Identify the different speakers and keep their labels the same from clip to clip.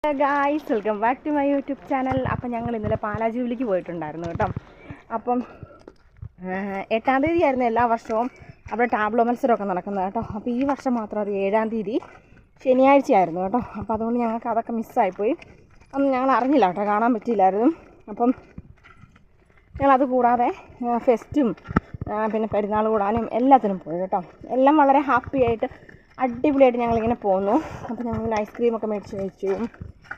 Speaker 1: Hello guys, welcome back to my YouTube channel. അപ്പം ഞങ്ങൾ ഇന്നലെ പാലാജീവിലേക്ക് പോയിട്ടുണ്ടായിരുന്നു കേട്ടോ. അപ്പം 8-ാം തീയതി ആയിരുന്നു എല്ലാ വർഷവും അവിടെ ടാബ്ലോ മത്സരമൊക്കെ നടക്കുന്നത് കേട്ടോ. അപ്പോൾ ഈ വർഷം മാത്രം അത് 7-ാം തീയതി ശനിയാഴ്ചയായിരുന്നു കേട്ടോ. അപ്പോൾ അതുകൊണ്ട് ഞങ്ങൾക്ക് അതൊക്കെ മിസ്സായിപ്പോയി. ഒന്നും ഞങ്ങൾ അറിഞ്ഞില്ല കേട്ടോ, കാണാൻ പറ്റിയില്ലായിരുന്നു. അപ്പം ഞങ്ങളത് കൂടാതെ ഫെസ്റ്റും പിന്നെ പെരുന്നാൾ കൂടാനും എല്ലാത്തിനും പോയി കേട്ടോ. എല്ലാം വളരെ ഹാപ്പി ആയിട്ട് അടിപൊളിയായിട്ട് ഞങ്ങളിങ്ങനെ പോന്നു. അപ്പോൾ ഞങ്ങൾ ഐസ്ക്രീമൊക്കെ മേടിച്ച് കഴിച്ചു.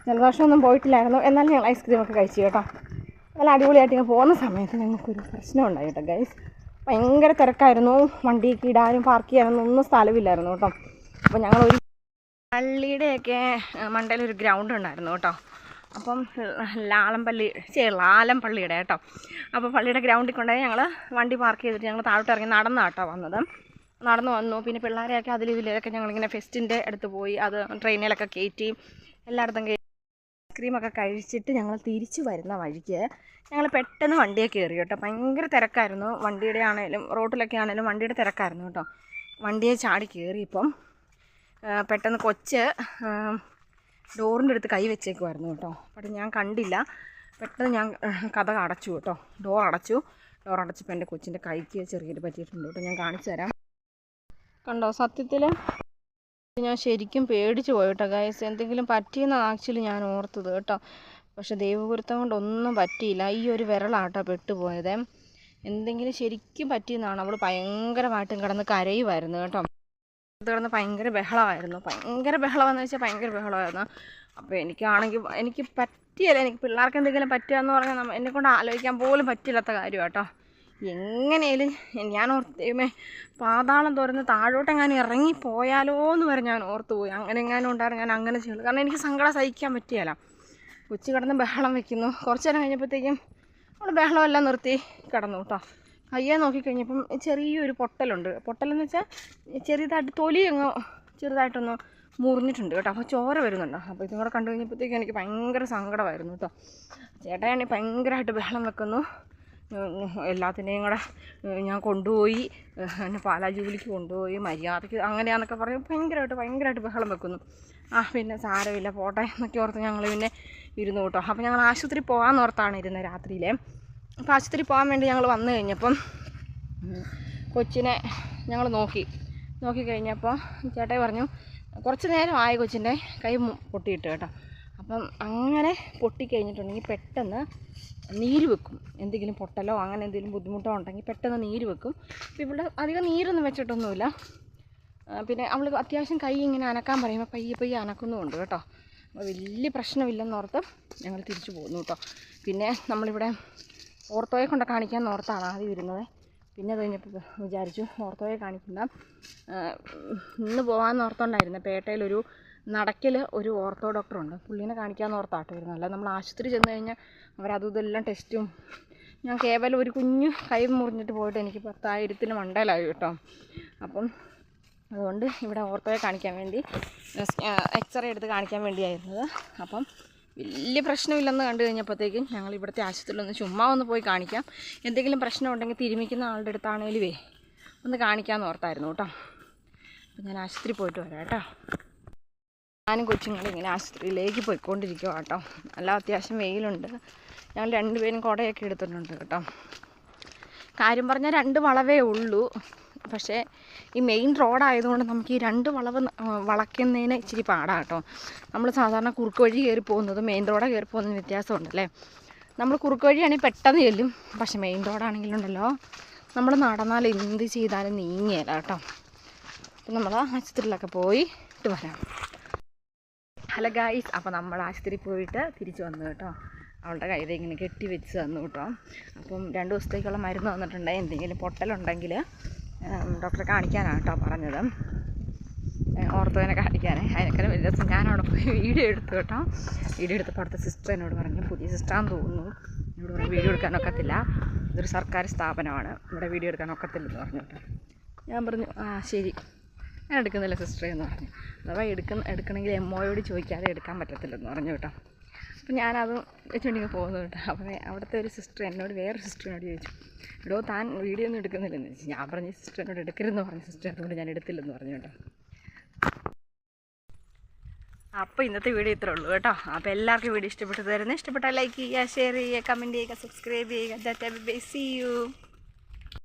Speaker 1: ജലദോഷമൊന്നും പോയിട്ടില്ലായിരുന്നു, എന്നാലും ഞങ്ങൾ ഐസ്ക്രീമൊക്കെ കഴിച്ചു കേട്ടോ. നല്ല അടിപൊളിയായിട്ട് ഇങ്ങനെ പോകുന്ന സമയത്ത് ഞങ്ങൾക്കൊരു പ്രശ്നം ഉണ്ടായി കേട്ടോ ഗൈസ്. ഭയങ്കര തിരക്കായിരുന്നു. വണ്ടിയൊക്കെ ഇടാനും പാർക്ക് ചെയ്യാനൊന്നും ഒന്നും സ്ഥലമില്ലായിരുന്നു കേട്ടോ. അപ്പോൾ ഞങ്ങളൊരു പള്ളിയുടെയൊക്കെ മണ്ടയിലൊരു ഗ്രൗണ്ട് ഉണ്ടായിരുന്നു കേട്ടോ. അപ്പം ലാലംപള്ളിയുടെ കേട്ടോ. അപ്പോൾ പള്ളിയുടെ ഗ്രൗണ്ടിൽ കൊണ്ടുപോയി ഞങ്ങൾ വണ്ടി പാർക്ക് ചെയ്തിട്ട് ഞങ്ങൾ താഴോട്ട് ഇറങ്ങി നടന്നാണ് കേട്ടോ വന്നത്. നടന്നു വന്നു. പിന്നെ പിള്ളേരെയൊക്കെ ഇതിലൊക്കെ ഞങ്ങളിങ്ങനെ ഫെസ്റ്റിൻ്റെ അടുത്ത് പോയി അത് ട്രെയിനിലൊക്കെ കയറ്റി എല്ലായിടത്തും കയറ്റി ഐസ്ക്രീമൊക്കെ കഴിച്ചിട്ട് ഞങ്ങൾ തിരിച്ചു വരുന്ന വഴിക്ക് ഞങ്ങൾ പെട്ടെന്ന് വണ്ടിയെ കയറി കേട്ടോ. ഭയങ്കര തിരക്കായിരുന്നു. വണ്ടിയുടെ ആണെങ്കിലും റോഡിലൊക്കെ ആണെങ്കിലും വണ്ടിയുടെ തിരക്കായിരുന്നു കേട്ടോ. വണ്ടിയെ ചാടി കയറിയപ്പം പെട്ടെന്ന് കൊച്ച് ഡോറിൻ്റെ അടുത്ത് കൈ വെച്ചേക്കുമായിരുന്നു കേട്ടോ. പക്ഷേ ഞാൻ കണ്ടില്ല. പെട്ടെന്ന് ഞാൻ കതക് അടച്ചു കേട്ടോ. ഡോർ അടച്ചപ്പോൾ എൻ്റെ കൊച്ചിൻ്റെ കൈക്ക് ചെറിയൊരു പറ്റിയിട്ടുണ്ട് കേട്ടോ. ഞാൻ കാണിച്ചു തരാം. കണ്ടോ, സത്യത്തിൽ ഞാൻ ശരിക്കും പേടിച്ച് പോയി കേട്ടോ ഗൈസ്. എന്തെങ്കിലും പറ്റിയെന്നാണ് ആക്ച്വലി ഞാൻ ഓർത്തത് കേട്ടോ. പക്ഷെ ദൈവഗുരുത്തം കൊണ്ടൊന്നും പറ്റിയില്ല. ഈ ഒരു വിരളാട്ടോ പെട്ടുപോയത്. എന്തെങ്കിലും ശരിക്കും പറ്റിയെന്നാണ്. അവൾ ഭയങ്കരമായിട്ടും കിടന്ന് കരയുമായിരുന്നു കേട്ടോ. കിടന്ന് ഭയങ്കര ബഹളമായിരുന്നു. ഭയങ്കര ബഹളമായിരുന്നു. അപ്പോൾ എനിക്ക് പറ്റിയല്ല. എനിക്ക് പിള്ളേർക്ക് എന്തെങ്കിലും പറ്റുകയെന്ന് പറഞ്ഞാൽ എന്നെക്കൊണ്ട് ആലോചിക്കാൻ പോലും പറ്റില്ലാത്ത കാര്യം കേട്ടോ. എങ്ങനെയാലും ഞാൻ ഓർത്ത് പാതാളം തുറന്ന് താഴോട്ടെങ്ങാനും ഇറങ്ങിപ്പോയാലോ എന്ന് വരെ ഞാൻ ഓർത്ത് പോയി. അങ്ങനെ എങ്ങാനും ഉണ്ടായിരുന്നു ഞാൻ അങ്ങനെ ചെയ്യുള്ളൂ. കാരണം എനിക്ക് സങ്കടം സഹിക്കാൻ പറ്റിയല്ല. കൊച്ചു കിടന്ന് ബഹളം വയ്ക്കുന്നു. കുറച്ച് നേരം കഴിഞ്ഞപ്പോഴത്തേക്കും നമ്മൾ ബഹളമെല്ലാം നിർത്തി കിടന്നു കേട്ടോ. കയ്യെ നോക്കിക്കഴിഞ്ഞപ്പം ചെറിയൊരു പൊട്ടലെന്ന് വെച്ചാൽ ചെറുതായിട്ട് തൊലി അങ്ങ് ചെറുതായിട്ടൊന്ന് മുറിഞ്ഞിട്ടുണ്ട് കേട്ടോ. അപ്പോൾ ചോര വരുന്നുണ്ടോ. അപ്പോൾ ഇതും കൂടെ കണ്ടു കഴിഞ്ഞപ്പോഴത്തേക്കും എനിക്ക് ഭയങ്കര സങ്കടമായിരുന്നു കേട്ടോ. ചേട്ടായാണെങ്കിൽ ഭയങ്കരമായിട്ട് ബഹളം വെക്കുന്നു. എല്ലാത്തിനെയും കൂടെ ഞാൻ കൊണ്ടുപോയി എന്നെ പാലാജീവിലേക്ക് കൊണ്ടുപോയി മര്യാദയ്ക്ക് അങ്ങനെയാണെന്നൊക്കെ പറഞ്ഞ് ഭയങ്കരമായിട്ട് ബഹളം വെക്കുന്നു. പിന്നെ സാരമില്ല പോട്ടെ എന്നൊക്കെ ഓർത്ത് ഞങ്ങൾ പിന്നെ ഇരുന്നു കേട്ടോ. അപ്പോൾ ഞങ്ങൾ ആശുപത്രി പോകാമെന്ന് ഓർത്താണ് ഇരുന്നത് രാത്രിയിലെ. അപ്പോൾ ആശുപത്രി പോകാൻ വേണ്ടി ഞങ്ങൾ വന്നു കഴിഞ്ഞപ്പം കൊച്ചിനെ ഞങ്ങൾ നോക്കിക്കഴിഞ്ഞപ്പോൾ ചേട്ടായി പറഞ്ഞു കുറച്ച് നേരമായി കൊച്ചിൻ്റെ കൈ പൊട്ടിയിട്ട് കേട്ടോ. അപ്പം അങ്ങനെ പൊട്ടിക്കഴിഞ്ഞിട്ടുണ്ടെങ്കിൽ പെട്ടെന്ന് നീര് വെക്കും. എന്തെങ്കിലും പൊട്ടലോ അങ്ങനെ എന്തെങ്കിലും ബുദ്ധിമുട്ടോ ഉണ്ടെങ്കിൽ പെട്ടെന്ന് നീര് വെക്കും. അപ്പോൾ ഇവിടെ അധികം നീരൊന്നും വെച്ചിട്ടൊന്നുമില്ല. പിന്നെ അവൾ അത്യാവശ്യം കൈ ഇങ്ങനെ അനക്കാൻ പറയുമ്പോൾ പയ്യെ അനക്കുന്നുമുണ്ട് കേട്ടോ. അപ്പോൾ വലിയ പ്രശ്നമില്ലെന്നോർത്ത് ഞങ്ങൾ തിരിച്ചു പോകുന്നു കേട്ടോ. പിന്നെ നമ്മളിവിടെ ഓർത്തോയെ കൊണ്ട് കാണിക്കാമെന്ന് ഓർത്താണ് ആദ്യം വരുന്നത്. പിന്നെ അത് കഴിഞ്ഞപ്പോൾ വിചാരിച്ചു ഓർത്തോയെ കാണിക്കണ്ട, ഇന്ന് പോകാമെന്ന് ഓർത്തോണ്ടായിരുന്നു. പേട്ടയിലൊരു നടക്കൽ ഒരു ഓർത്തോ ഡോക്ടറുണ്ട്, പുള്ളീനെ കാണിക്കാമെന്ന് ഓർത്താട്ടോ വരുന്നത്. അല്ല നമ്മൾ ആശുപത്രി ചെന്ന് കഴിഞ്ഞാൽ അവരതും ഇതെല്ലാം ടെസ്റ്റും. ഞാൻ കേവലം ഒരു കുഞ്ഞു കൈ മുറിഞ്ഞിട്ട് പോയിട്ട് എനിക്ക് 10,000 മണ്ടയിലായി കേട്ടോ. അപ്പം അതുകൊണ്ട് ഇവിടെ ഓർത്തോയെ കാണിക്കാൻ വേണ്ടി എക്സ്റേ എടുത്ത് കാണിക്കാൻ വേണ്ടിയായിരുന്നത്. അപ്പം വലിയ പ്രശ്നമില്ലെന്ന് കണ്ടു കഴിഞ്ഞപ്പോഴത്തേക്കും ഞങ്ങൾ ഇവിടുത്തെ ആശുപത്രിയിലൊന്ന് ചുമ്മാ ഒന്ന് പോയി കാണിക്കാം, എന്തെങ്കിലും പ്രശ്നം ഉണ്ടെങ്കിൽ തിരുമിക്കുന്ന ആളുടെ അടുത്താണേലുവേ ഒന്ന് കാണിക്കാമെന്ന് ഓർത്തായിരുന്നു കേട്ടോ. അപ്പം ഞാൻ ആശുപത്രി പോയിട്ട് വരാം കേട്ടോ. ഞാനും കൊച്ചുങ്ങളും ഇങ്ങനെ ആശുപത്രിയിലേക്ക് പോയിക്കൊണ്ടിരിക്കുക കേട്ടോ. നല്ല അത്യാവശ്യം വെയിലുണ്ട്. ഞങ്ങൾ രണ്ടുപേരും കുടയൊക്കെ എടുത്തിട്ടുണ്ട് കേട്ടോ. കാര്യം പറഞ്ഞാൽ 2 വളവേ ഉള്ളൂ. പക്ഷേ ഈ മെയിൻ റോഡായതുകൊണ്ട് നമുക്ക് ഈ 2 വളവ് വളയ്ക്കുന്നതിന് ഇച്ചിരി പാടാണ് കേട്ടോ. നമ്മൾ സാധാരണ കുറുക്ക് വഴി കയറി പോകുന്നതും മെയിൻ റോഡ് കയറി പോകുന്നതിന് വ്യത്യാസമുണ്ടല്ലേ. നമ്മൾ കുറുക്ക് വഴിയാണെങ്കിൽ പെട്ടെന്ന് ചെല്ലും. പക്ഷേ മെയിൻ റോഡാണെങ്കിലുണ്ടല്ലോ നമ്മൾ നടന്നാൽ എന്ത് ചെയ്താലും നീങ്ങിയല്ല കേട്ടോ. അപ്പം നമ്മൾ ആശുപത്രിയിലൊക്കെ പോയിട്ട് വരാം. ഹലോ ഗായ്സ്, അപ്പോൾ നമ്മൾ ആശുപത്രി പോയിട്ട് തിരിച്ചു വന്നു കേട്ടോ. അവളുടെ കയ്യിൽ ഇങ്ങനെ കെട്ടി വെച്ച് തന്നു കേട്ടോ. അപ്പം 2 ദിവസത്തേക്കുള്ള മരുന്ന് തന്നിട്ടുണ്ട്. എന്തെങ്കിലും പൊട്ടലുണ്ടെങ്കിൽ ഡോക്ടറെ കാണിക്കാനാണ് കേട്ടോ പറഞ്ഞത്, ഓർത്തോനെ കാണിക്കാൻ. അതിനൊക്കെ വലിയ ദിവസം ഞാനവിടെ പോയി വീഡിയോ എടുത്തു കേട്ടോ. വീഡിയോ എടുത്തപ്പോൾ അവിടുത്തെ സിസ്റ്റർ എന്നോട് പറഞ്ഞു, പുതിയ സിസ്റ്ററാന്ന് തോന്നുന്നു, എന്നോട് പറഞ്ഞു വീഡിയോ എടുക്കാനൊക്കത്തില്ല, ഇതൊരു സർക്കാർ സ്ഥാപനമാണ്, ഇവിടെ വീഡിയോ എടുക്കാനൊക്കത്തില്ലെന്ന് പറഞ്ഞു കേട്ടോ. ഞാൻ പറഞ്ഞു ശരി, ഞാൻ എടുക്കുന്നില്ല സിസ്റ്ററെ എന്ന് പറഞ്ഞു. അഥവാ എടുക്കണമെങ്കിൽ MOയോട് ചോദിക്കാതെ എടുക്കാൻ പറ്റത്തില്ലെന്ന് പറഞ്ഞു കേട്ടോ. അപ്പം ഞാനത് വെച്ചുകൊണ്ടിങ്ങനെ പോകുന്നു കേട്ടോ. അപ്പോൾ അവിടുത്തെ ഒരു സിസ്റ്റർ എന്നോട് വേറെ സിസ്റ്ററിനോട് ചോദിച്ചു, എടോ താൻ വീഡിയോ ഒന്നും എടുക്കുന്നില്ലെന്ന് ചോദിച്ചു. ഞാൻ പറഞ്ഞു സിസ്റ്റർ എന്നോട് എടുക്കരുതെന്ന് പറഞ്ഞു സിസ്റ്റർ, അതുകൊണ്ട് ഞാൻ എടുത്തില്ലെന്ന് പറഞ്ഞു കേട്ടോ. അപ്പോൾ ഇന്നത്തെ വീഡിയോ ഇത്രേ ഉള്ളൂ കേട്ടോ. അപ്പോൾ എല്ലാവർക്കും വീഡിയോ ഇഷ്ടപ്പെട്ടു തരുന്നു. ഇഷ്ടപ്പെട്ടാൽ ലൈക്ക് ചെയ്യുക, ഷെയർ ചെയ്യുക, കമൻറ്റ് ചെയ്യുക, സബ്സ്ക്രൈബ് ചെയ്യുക. See U.